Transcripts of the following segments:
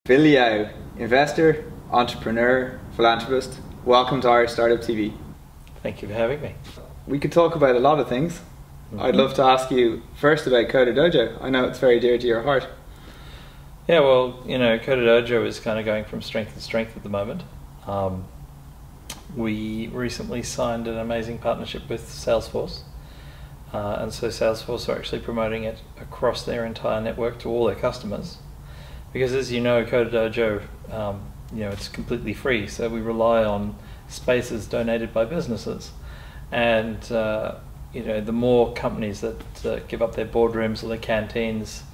Bill Liao, investor, entrepreneur, philanthropist. Welcome to Irish Startup TV. Thank you for having me. We could talk about a lot of things. I'd love to ask you first about CodeDojo. I know it's very dear to your heart. Yeah, well, CodeDojo is kind of going from strength to strength at the moment. We recently signed an amazing partnership with Salesforce. And so Salesforce are actually promoting it across their entire network to all their customers. Because as you know, CodeDojo, it's completely free, so we rely on spaces donated by businesses. And the more companies that give up their boardrooms or their canteens,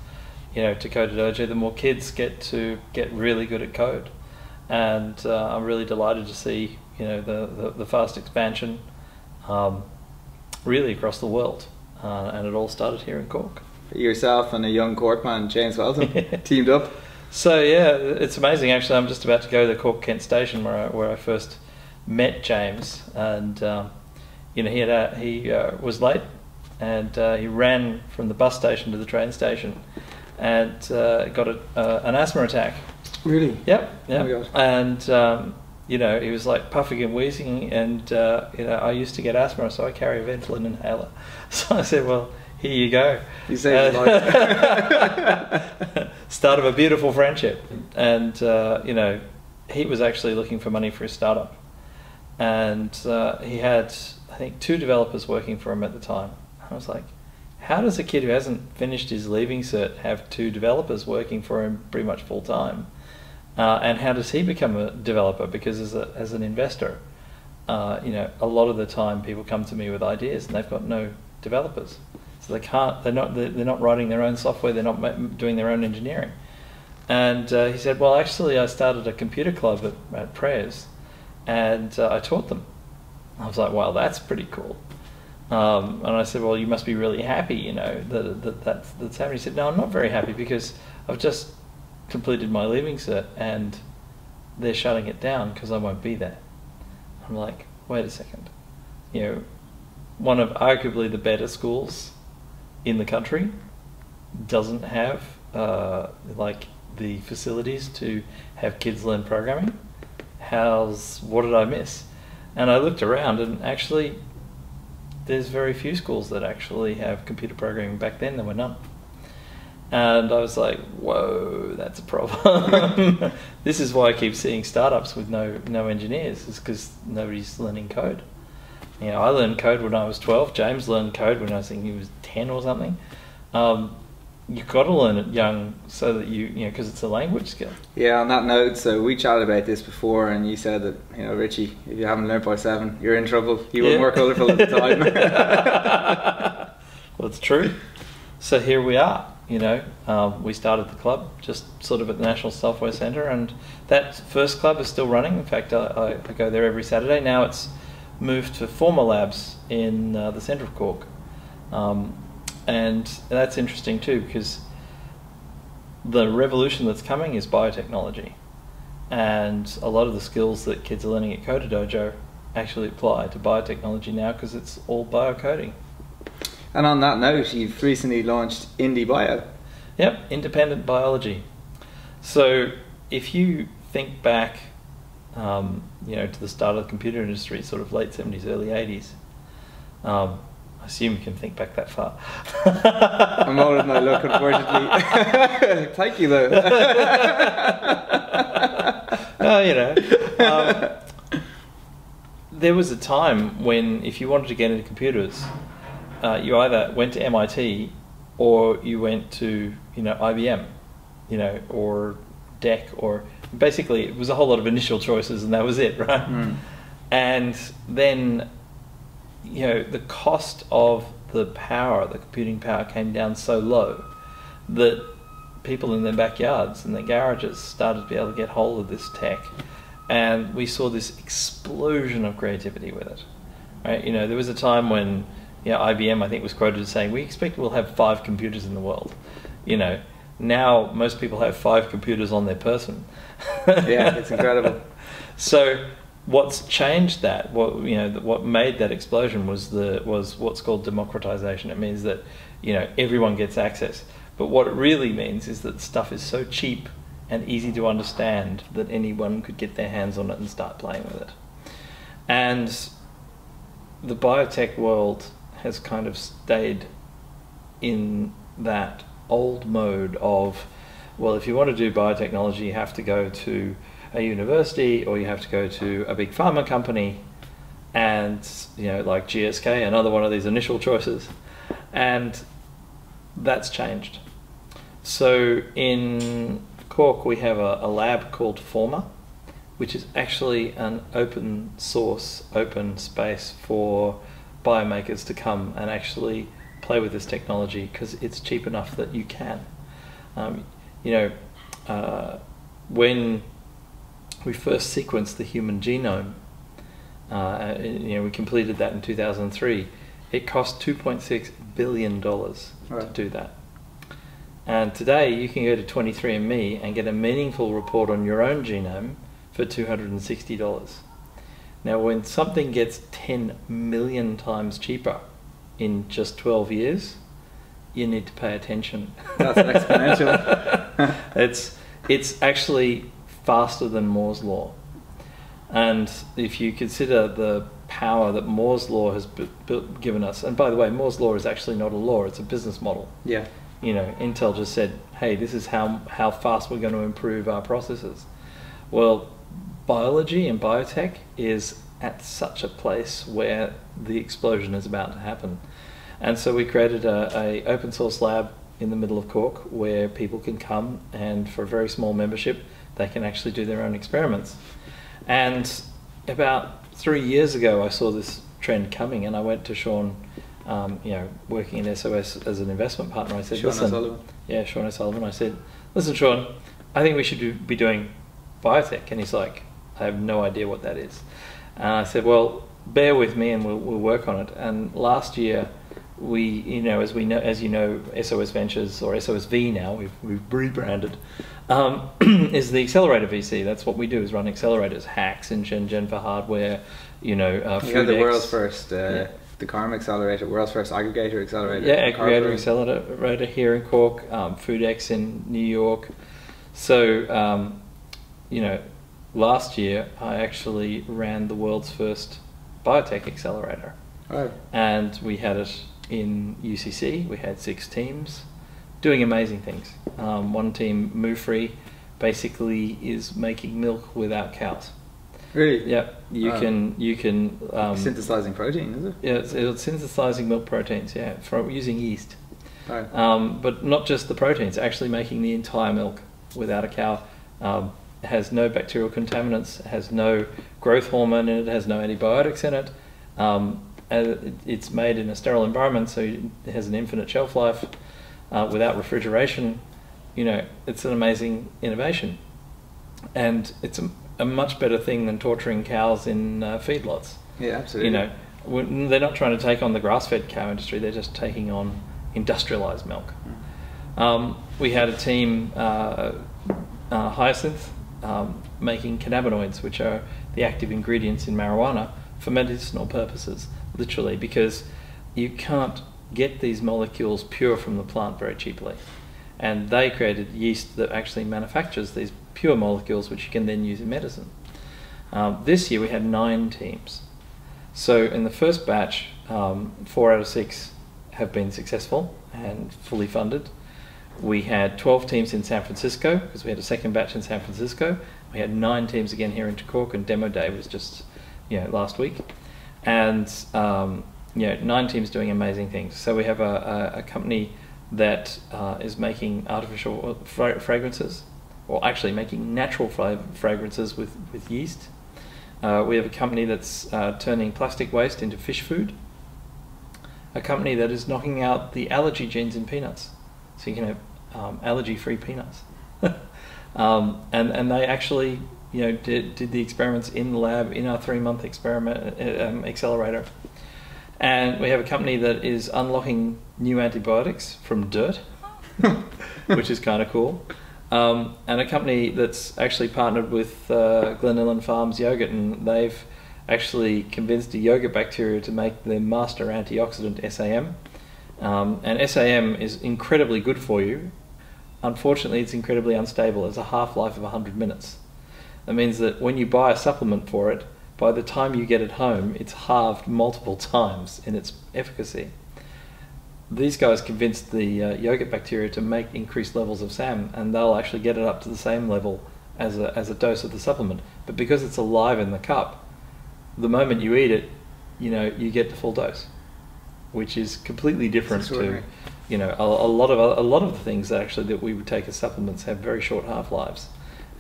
to CodeDojo, the more kids get really good at code. And I'm really delighted to see, the fast expansion, really across the world. And it all started here in Cork. Yourself and a young Cork man, James Welton, teamed up. So yeah, it's amazing. Actually, I'm just about to go to the Cork Kent station where I first met James, and he was late, and he ran from the bus station to the train station, and got an asthma attack. Really? Yep. Oh my God. And he was like puffing and wheezing, and I used to get asthma, so I carry a Ventolin inhaler. So I said, well, here you go. You saved his life. Start of a beautiful friendship. And he was actually looking for money for his startup, and he had, I think, 2 developers working for him at the time. I was like, how does a kid who hasn't finished his leaving cert have 2 developers working for him pretty much full time? And how does he become a developer? Because as an investor, a lot of the time people come to me with ideas and they've got no developers, so they can't. They're not writing their own software. They're not doing their own engineering. And he said, well, actually, I started a computer club at Prayers, and I taught them. I was like, well, that's pretty cool. And I said, well, you must be really happy, that's happening. He said, no, I'm not very happy because I've just completed my leaving cert and they're shutting it down because I won't be there. I'm like, wait a second. One of arguably the better schools in the country doesn't have the facilities to have kids learn programming. What did I miss? And I looked around, and actually there's very few schools that actually have computer programming. Back then there were none. And I was like, whoa, that's a problem. This is why I keep seeing startups with no engineers, is because nobody's learning code. I learned code when I was 12. James learned code when I think he was 10 or something. You've got to learn it young so that because it's a language skill. Yeah, on that note, so we chatted about this before, and you said that, Richie, if you haven't learned by 7, you're in trouble. You were more colourful at the time. Well, it's true. So here we are. We started the club just sort of at the National Software Centre, and that first club is still running. In fact, I go there every Saturday. Now it's moved to Former Labs in the centre of Cork. And that's interesting too, because the revolution that's coming is biotechnology. And a lot of the skills that kids are learning at CodeDojo actually apply to biotechnology now, because it's all biocoding. And on that note, you've recently launched IndieBio. Yep, independent biology. So if you think back, to the start of the computer industry, sort of late 70s, early 80s, I assume you can think back that far. I'm older than I look, unfortunately. Thank you, though. There was a time when if you wanted to get into computers, you either went to MIT or you went to IBM, or DEC, or basically it was a whole lot of initial choices, and that was it, right? Mm. And then the cost of the computing power came down so low that people in their backyards and their garages started to be able to get hold of this tech, and we saw this explosion of creativity with it. Right? There was a time when IBM, I think, was quoted as saying, we expect we'll have 5 computers in the world. Now most people have 5 computers on their person. Yeah, it's incredible. So what's changed that, what made that explosion was what's called democratization. It means that everyone gets access. But what it really means is that stuff is so cheap and easy to understand that anyone could get their hands on it and start playing with it. And the biotech world has kind of stayed in that old mode of, well, if you want to do biotechnology, you have to go to a university or you have to go to a big pharma company, and like GSK, another one of these initial choices, and that's changed. So in Cork we have a lab called Forma, which is actually an open source, open space for biomakers to come and actually play with this technology, because it's cheap enough that you can. When we first sequenced the human genome, we completed that in 2003. It cost $2.6 billion to do that. And today you can go to 23andMe and get a meaningful report on your own genome for $260. Now when something gets 10 million times cheaper in just 12 years, you need to pay attention. That's exponential. It's actually faster than Moore's law. And if you consider the power that Moore's law has given us, and by the way, Moore's law is actually not a law, it's a business model. Yeah. Intel just said, hey, this is how fast we're going to improve our processes. Well, biology and biotech is at such a place where the explosion is about to happen. And so we created a open source lab in the middle of Cork where people can come, and for a very small membership they can actually do their own experiments. And about 3 years ago I saw this trend coming, and I went to Sean, working in SOS as an investment partner. I said, Sean listen, O'Sullivan. Yeah, Sean O'Sullivan. I said, listen, Sean, I think we should be doing biotech. And he's like, I have no idea what that is. And I said, well, bear with me and we'll work on it. And last year, we, as you know, SOS Ventures, or SOSV now, we've rebranded, is the accelerator VC. That's what we do, is run accelerators, hacks in Shenzhen for hardware, You had the world's first the Karma Accelerator, world's first aggregator accelerator. Yeah, aggregator accelerator here in Cork, FoodX in New York. So, last year I actually ran the world's first BioTech Accelerator. Oh. And we had it in UCC. We had 6 teams doing amazing things. One team, Moo Free, basically is making milk without cows. Really? Yeah, you can synthesizing protein, is it? Yeah, it's synthesizing milk proteins. Yeah, from using yeast. Right. But not just the proteins, actually making the entire milk without a cow. It has no bacterial contaminants, it has no growth hormone in it, has no antibiotics in it. It's made in a sterile environment, so it has an infinite shelf life without refrigeration. It's an amazing innovation, and it's a much better thing than torturing cows in feedlots. Yeah, absolutely. They're not trying to take on the grass-fed cow industry; they're just taking on industrialized milk. We had a team, Hyacinth, making cannabinoids, which are the active ingredients in marijuana for medicinal purposes, literally, because you can't get these molecules pure from the plant very cheaply. And they created yeast that actually manufactures these pure molecules, which you can then use in medicine. This year we had 9 teams. So in the first batch, 4 out of 6 have been successful and fully funded. We had 12 teams in San Francisco, because we had a second batch in San Francisco. We had 9 teams again here in Cork, and demo day was just last week. And 9 teams doing amazing things. So we have a company that is making artificial fragrances, or actually making natural fragrances with yeast. We have a company that's turning plastic waste into fish food. A company that is knocking out the allergy genes in peanuts, so you can have allergy-free peanuts. And they actually did the experiments in the lab in our 3-month experiment accelerator. And we have a company that is unlocking new antibiotics from dirt, which is kind of cool. And a company that's actually partnered with Glenillan Farms Yogurt, and they've actually convinced a yogurt bacteria to make the master antioxidant SAM. And SAM is incredibly good for you, unfortunately, it's incredibly unstable. It's a half-life of 100 minutes. That means that when you buy a supplement for it, by the time you get it home, it's halved multiple times in its efficacy. These guys convinced the yogurt bacteria to make increased levels of SAM, and they'll actually get it up to the same level as a dose of the supplement. But because it's alive in the cup, the moment you eat it, you get the full dose, which is completely different to, a lot of the things actually that we would take as supplements have very short half-lives.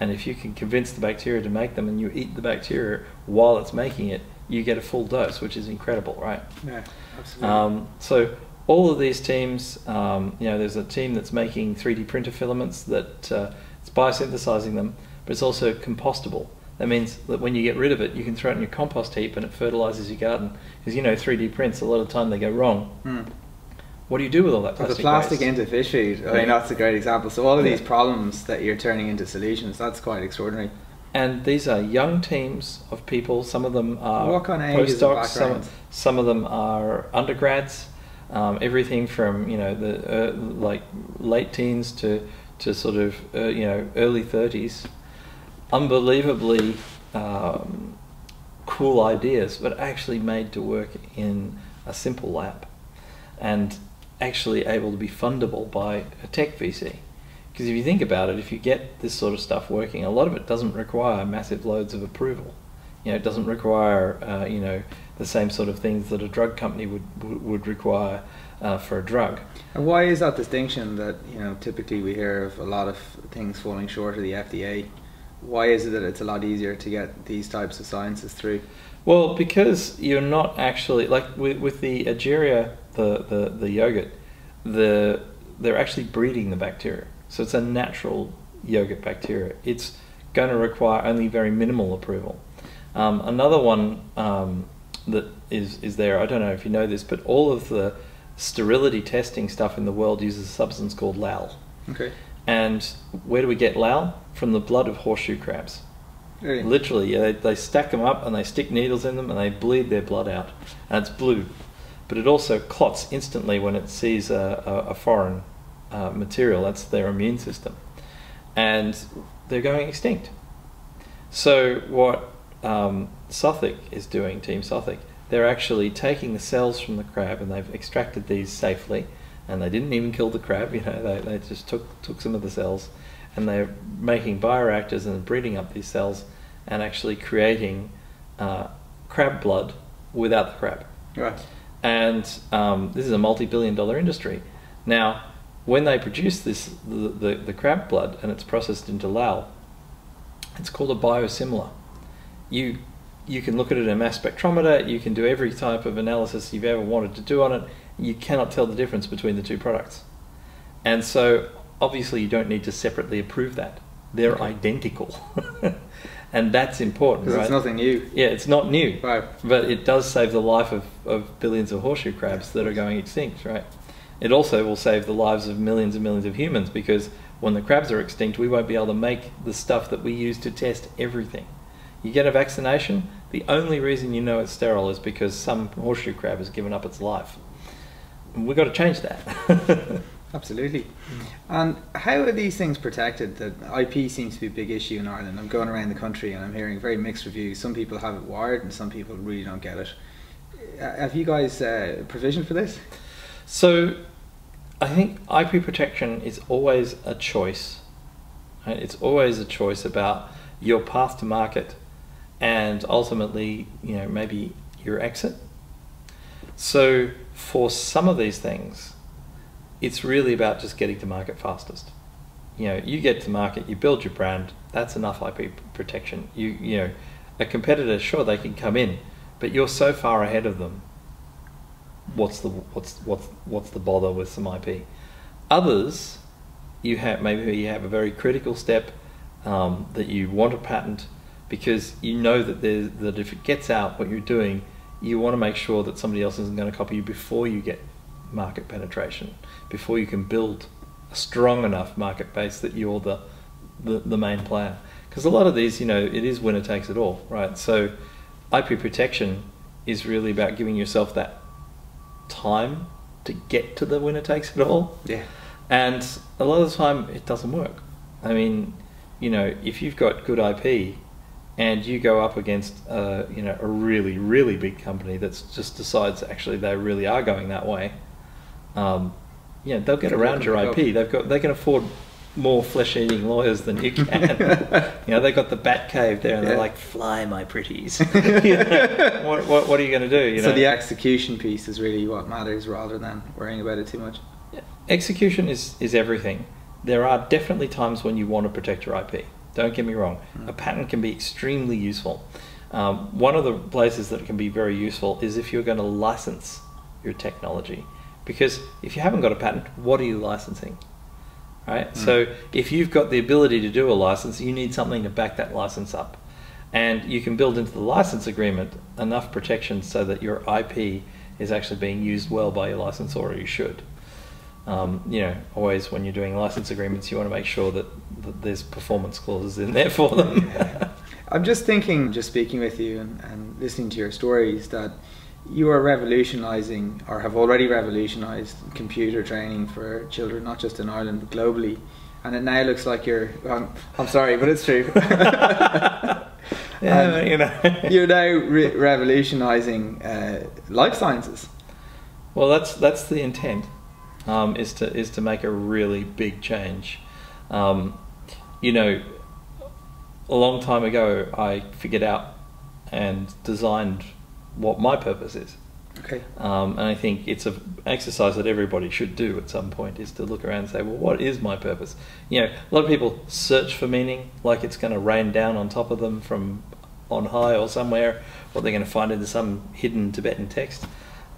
And if you can convince the bacteria to make them and you eat the bacteria while it's making it, you get a full dose, which is incredible, right? Yeah, absolutely. So all of these teams, there's a team that's making 3D printer filaments that it's biosynthesizing them, but it's also compostable. That means that when you get rid of it, you can throw it in your compost heap and it fertilizes your garden. Because 3D prints, a lot of the time they go wrong. What do you do with all that plastic the plastic waste? into fish feed, I mean, that's a great example. So all of these problems that you're turning into solutions, that's quite extraordinary. And these are young teams of people. Some of them are what kind of ages postdocs, some of them are undergrads, everything from the like late teens to sort of early 30s. Unbelievably cool ideas, but actually made to work in a simple lab, and actually able to be fundable by a tech VC. Because if you think about it, if you get this sort of stuff working, a lot of it doesn't require massive loads of approval. It doesn't require the same sort of things that a drug company would require for a drug. And why is that distinction that typically we hear of a lot of things falling short of the FDA? Why is it that it's a lot easier to get these types of sciences through? Well, because you're not actually, like with the Ageria, the yogurt, they're actually breeding the bacteria. So it's a natural yogurt bacteria. It's going to require only very minimal approval. Another one that is there, I don't know if you know this, but all of the sterility testing stuff in the world uses a substance called Lal. Okay. And where do we get Lal? From the blood of horseshoe crabs. Really? Literally, they stack them up and they stick needles in them and they bleed their blood out. And it's blue. But it also clots instantly when it sees a foreign material. That's their immune system. And they're going extinct. So what Sothic is doing, Team Sothic, they're actually taking the cells from the crab and they've extracted these safely, and they didn't even kill the crab, they just took some of the cells, and they're making bioreactors and breeding up these cells and actually creating crab blood without the crab. Right. And this is a multi-billion-dollar industry. Now, when they produce this, the crab blood, and it's processed into Lal, it's called a biosimilar. You can look at it in a mass spectrometer, you can do every type of analysis you've ever wanted to do on it, you cannot tell the difference between the two products. And so, obviously you don't need to separately approve that. They're identical. And that's important, right? Because it's nothing new. Yeah, it's not new. Right. But it does save the life of billions of horseshoe crabs that are going extinct, right? It also will save the lives of millions and millions of humans, because when the crabs are extinct, we won't be able to make the stuff that we use to test everything. You get a vaccination, the only reason you know it's sterile is because some horseshoe crab has given up its life. And we've got to change that. Absolutely. And how are these things protected? The IP seems to be a big issue in Ireland. I'm going around the country and I'm hearing very mixed reviews. Some people have it wired and some people really don't get it. Have you guys provisioned for this? So I think IP protection is always a choice. Right? It's always a choice about your path to market and ultimately, maybe your exit. So for some of these things, it's really about just getting to market fastest. You get to market, you build your brand, that's enough IP protection. A competitor, sure, they can come in, but you're so far ahead of them. What's the bother with some IP? Others, maybe you have a very critical step that you want to patent, because you know that if it gets out what you're doing, you want to make sure that somebody else isn't going to copy you before you get market penetration, before you can build a strong enough market base that you're the main player. Because a lot of these, it is winner takes it all, right? So IP protection is really about giving yourself that time to get to the winner takes it all. Yeah. And a lot of the time it doesn't work. I mean, you know, if you've got good IP and you go up against you know, a really, really big company that just decides actually they really are going that way, yeah, they'll get around your IP. They can afford more flesh-eating lawyers than you can. You know, they've got the bat cave there, and they're like, "Fly, my pretties." You know, what are you going to do? You know? So the execution piece is really what matters, rather than worrying about it too much. Execution is everything. There are definitely times when you want to protect your IP. Don't get me wrong. A patent can be extremely useful. One of the places that it can be very useful is if you're going to license your technology. Because if you haven't got a patent, what are you licensing? Right? So if you've got the ability to do a license, you need something to back that license up. And you can build into the license agreement enough protection so that your IP is actually being used well by your licensor, or you should. You know, always when you're doing license agreements, you want to make sure that there's performance clauses in there for them. I'm just thinking, just speaking with you and listening to your stories, that you are revolutionising, or have already revolutionised, computer training for children, not just in Ireland but globally. And it now looks like you're, I'm sorry, but it's true. Yeah, you know. You're now revolutionising life sciences. Well, that's the intent. Is to make a really big change. You know, a long time ago, I figured out and designed what my purpose is. Okay. And I think it's an exercise that everybody should do at some point, is to look around and say, well, what is my purpose? You know, a lot of people search for meaning, like it's going to rain down on top of them from on high or somewhere, or they're going to find it in some hidden Tibetan text.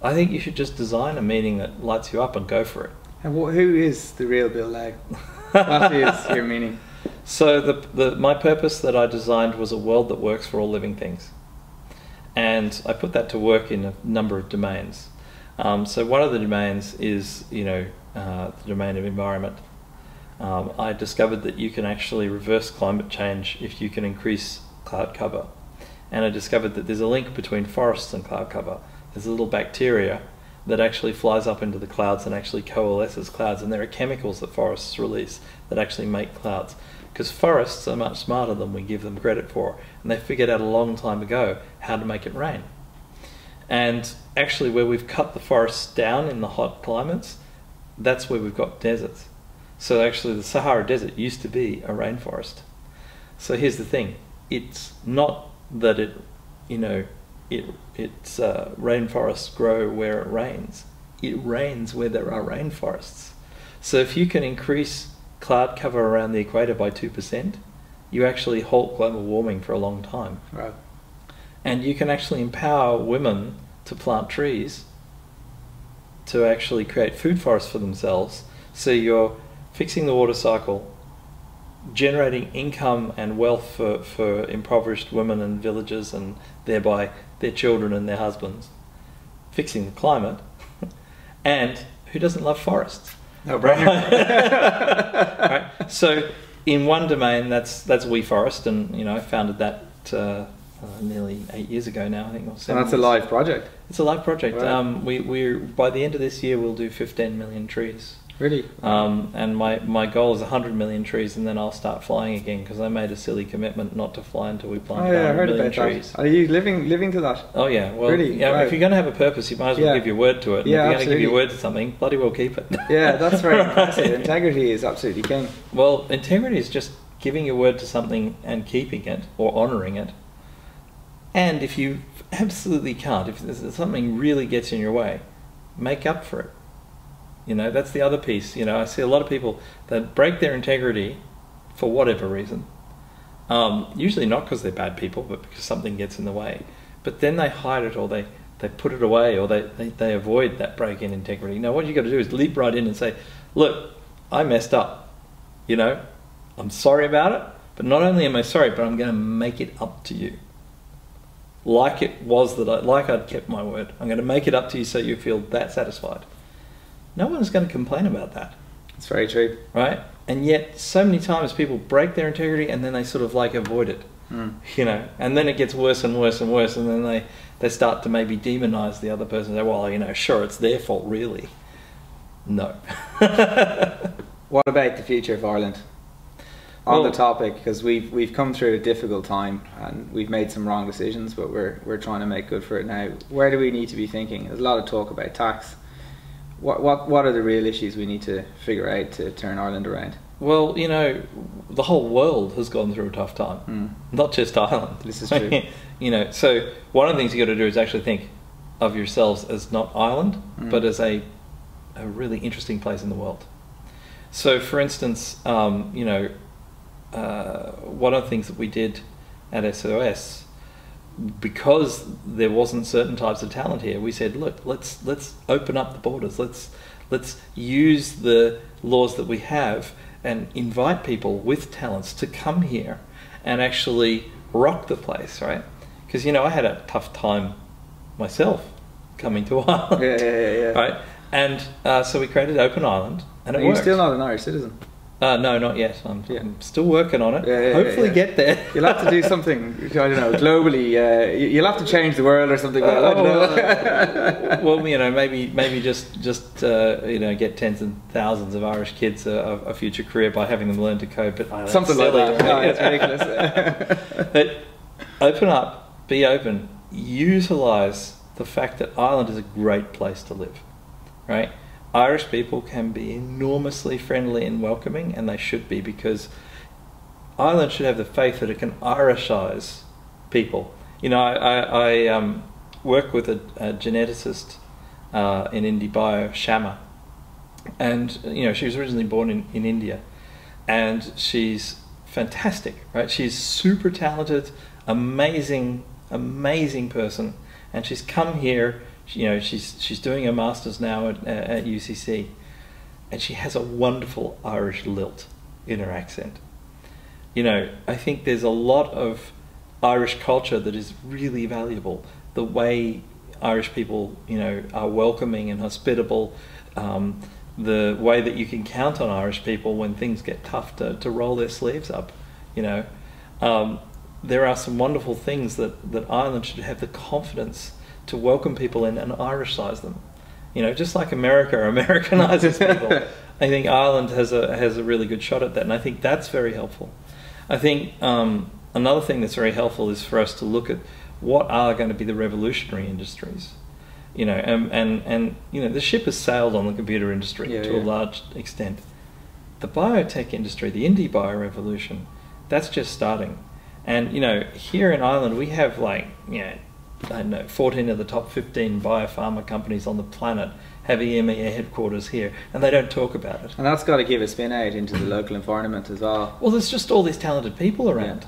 I think you should just design a meaning that lights you up and go for it. And who is the real Bill Liao? What is your meaning? So my purpose that I designed was a world that works for all living things. And I put that to work in a number of domains. So one of the domains is, you know, the domain of environment. I discovered that you can actually reverse climate change if you can increase cloud cover. And I discovered that there's a link between forests and cloud cover. There's a little bacteria that actually flies up into the clouds and actually coalesces clouds, and there are chemicals that forests release that actually make clouds. Because forests are much smarter than we give them credit for, and they figured out a long time ago how to make it rain. And actually where we've cut the forests down in the hot climates, that's where we've got deserts. So actually the Sahara Desert used to be a rainforest. So here's the thing, it's not that it, you know, it's rainforests grow where it rains. It rains where there are rainforests. So if you can increase cloud cover around the equator by 2%, you actually halt global warming for a long time. Right. And you can actually empower women to plant trees to actually create food forests for themselves. So you're fixing the water cycle, generating income and wealth for impoverished women and villages, and thereby their children and their husbands, fixing the climate. And who doesn't love forests? No brainer. Right? So in one domain, that's WeForest, and you know, I founded that nearly 8 years ago now, I think. Or 7 And that's a live project. It's a live project. Right. We're by the end of this year, we'll do 15 million trees. Really? And my goal is 100 million trees, and then I'll start flying again, because I made a silly commitment not to fly until we plant 100 million trees. That. Are you living to that? Oh yeah, well, really? Yeah, right. If you're going to have a purpose, you might as well give your word to it. And yeah, if you're going to give your word to something, bloody well keep it. Yeah, that's very impressive. Integrity is absolutely king. Well, integrity is just giving your word to something and keeping it, or honouring it. And if you absolutely can't, if something really gets in your way, make up for it. You know, that's the other piece. You know, I see a lot of people that break their integrity for whatever reason. Usually not because they're bad people, but because something gets in the way. But then they hide it, or they put it away, or they avoid that break in integrity. Now what you got to do is leap right in and say, look, I messed up. You know, I'm sorry about it, but not only am I sorry, but I'm going to make it up to you. Like it was that like I'd kept my word. I'm going to make it up to you so you feel that satisfied. No one's going to complain about that. It's very true. Right? And yet, so many times people break their integrity and then they sort of like avoid it. You know, and then it gets worse and worse and worse, and then they start to maybe demonize the other person. Say, well, you know, sure, it's their fault, really. No. What about the future of Ireland? On the topic, because we've come through a difficult time and we've made some wrong decisions, but we're trying to make good for it now. Where do we need to be thinking? There's a lot of talk about tax. What are the real issues we need to figure out to turn Ireland around? Well, you know, the whole world has gone through a tough time, not just Ireland. This is true. You know, so one of the things you got to do is actually think of yourselves as not Ireland, but as a really interesting place in the world. So, for instance, you know, one of the things that we did at SOS, because there wasn't certain types of talent here, we said, look, let's open up the borders. Let's use the laws that we have and invite people with talents to come here and actually rock the place, right? Because, you know, I had a tough time myself coming to Ireland. Yeah. Right? And so we created Open Ireland, and it worked. You're still not an Irish citizen? No, not yet. I'm still working on it. Hopefully get there. You'll have to do something, I don't know, globally. You'll have to change the world or something. Well, you know, maybe just you know, get tens and thousands of Irish kids a future career by having them learn to code. But something like that. No, it's ridiculous. But open up, be open, utilise the fact that Ireland is a great place to live, right? Irish people can be enormously friendly and welcoming, and they should be, because Ireland should have the faith that it can Irishize people. You know, I work with a geneticist in IndieBio, Shama, and you know, she was originally born in India, and she's fantastic, right? She's super talented, amazing person, and she's come here. You know, she's doing her masters now at UCC, and she has a wonderful Irish lilt in her accent. You know, I think there's a lot of Irish culture that is really valuable. The way Irish people, you know, are welcoming and hospitable, the way that you can count on Irish people when things get tough to roll their sleeves up, you know. There are some wonderful things that Ireland should have the confidence to welcome people in and Irishize them. You know, just like America Americanizes people, I think Ireland has a really good shot at that, and I think that's very helpful. I think another thing that's very helpful is for us to look at what are going to be the revolutionary industries. You know, and you know, the ship has sailed on the computer industry to a large extent. The biotech industry, the IndieBio revolution, that's just starting. And you know, here in Ireland we have, like, you know, I don't know, 14 of the top 15 biopharma companies on the planet have EMEA headquarters here, and they don't talk about it. And that's got to give a spin out into the local environment as well. Well, there's just all these talented people around,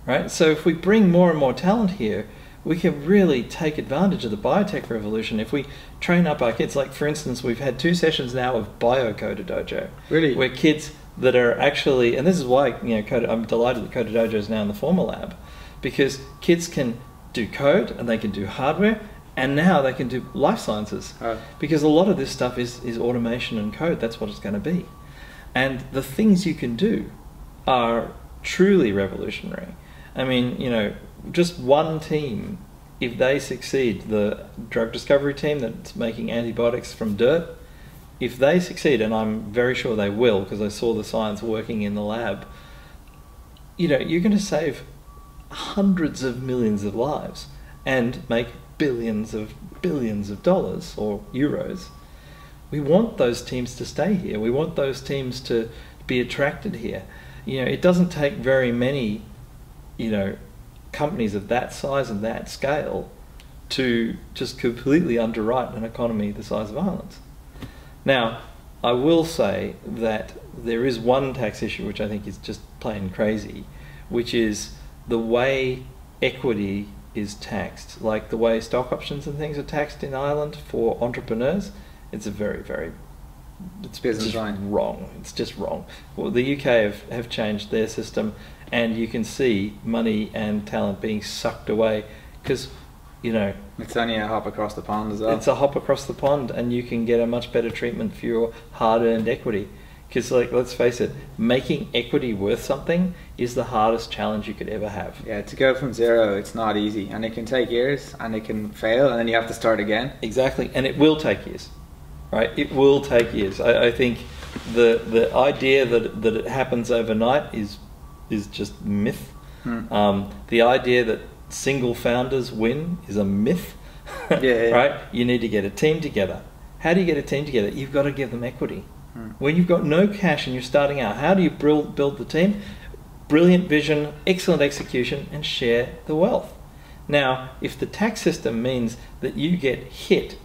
right? So if we bring more and more talent here, we can really take advantage of the biotech revolution. If we train up our kids, like for instance, we've had 2 sessions now of CodeDojo. Really? Where kids that are actually, and this is why, you know, I'm delighted that CodeDojo is now in the formal lab, because kids can do code and they can do hardware, and now they can do life sciences, because a lot of this stuff is automation and code. That's what it's going to be, and the things you can do are truly revolutionary. I mean, you know, just one team, if they succeed, the drug discovery team that's making antibiotics from dirt, if they succeed, and I'm very sure they will because I saw the science working in the lab, you know, you're going to save hundreds of millions of lives and make billions of dollars or euros. We want those teams to stay here. We want those teams to be attracted here. You know, it doesn't take very many, you know, companies of that size and that scale to just completely underwrite an economy the size of Ireland's. Now, I will say that there is one tax issue which I think is just plain crazy, which is the way equity is taxed, like the way stock options and things are taxed in Ireland for entrepreneurs. It's a very, very, it's just wrong. It's just wrong. Well, the UK have changed their system, and you can see money and talent being sucked away because, you know, it's only a hop across the pond as well. It's a hop across the pond, and you can get a much better treatment for your hard-earned equity. Because, like, let's face it, making equity worth something is the hardest challenge you could ever have. Yeah, to go from zero, it's not easy, and it can take years, and it can fail, and then you have to start again. Exactly, and it will take years, right? It will take years. I think the idea that it happens overnight is just myth. The idea that single founders win is a myth. Right? You need to get a team together. How do you get a team together? You've got to give them equity. When you've got no cash and you're starting out, how do you build the team? Brilliant vision, excellent execution, and share the wealth. Now, if the tax system means that you get hit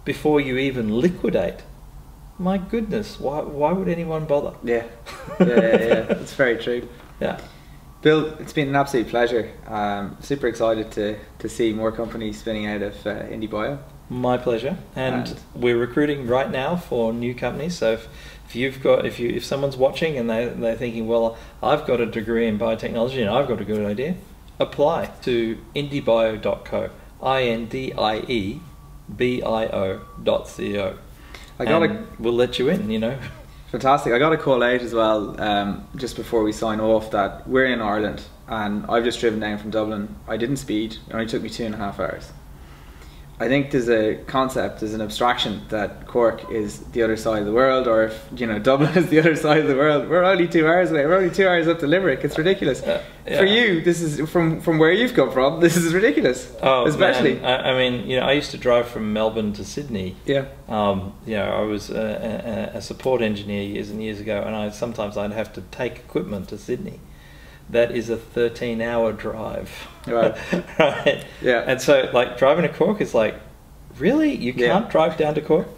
before you even liquidate, my goodness, why would anyone bother? Yeah, it's very true. Yeah. Bill, it's been an absolute pleasure. Super excited to see more companies spinning out of IndieBio. My pleasure. And we're recruiting right now for new companies. So if someone's watching and they're thinking, well, I've got a degree in biotechnology and I've got a good idea, apply to indiebio.co, INDIEBIO.co. We'll let you in, you know. Fantastic. I got a call out as well just before we sign off that we're in Ireland and I've just driven down from Dublin. I didn't speed. It only took me 2.5 hours. I think there's a concept, there's an abstraction that Cork is the other side of the world, or if Dublin is the other side of the world. We're only 2 hours away. We're only 2 hours up to Limerick. It's ridiculous. For you, this is from where you've come from. This is ridiculous. Oh, especially. Man. I mean, I used to drive from Melbourne to Sydney. Yeah. I was a support engineer years and years ago, and I'd have to take equipment to Sydney. That is a 13-hour drive. Right. Right. Yeah. And so, like, driving to Cork is like, really? You can't drive down to Cork?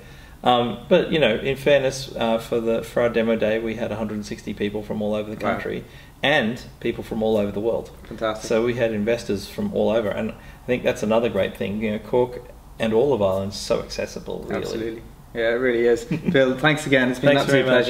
But, in fairness, for our demo day, we had 160 people from all over the country and people from all over the world. Fantastic. So we had investors from all over. And I think that's another great thing. Cork and all of Ireland is so accessible, really. Absolutely. Yeah, it really is. Bill, thanks again. It's been an absolute pleasure.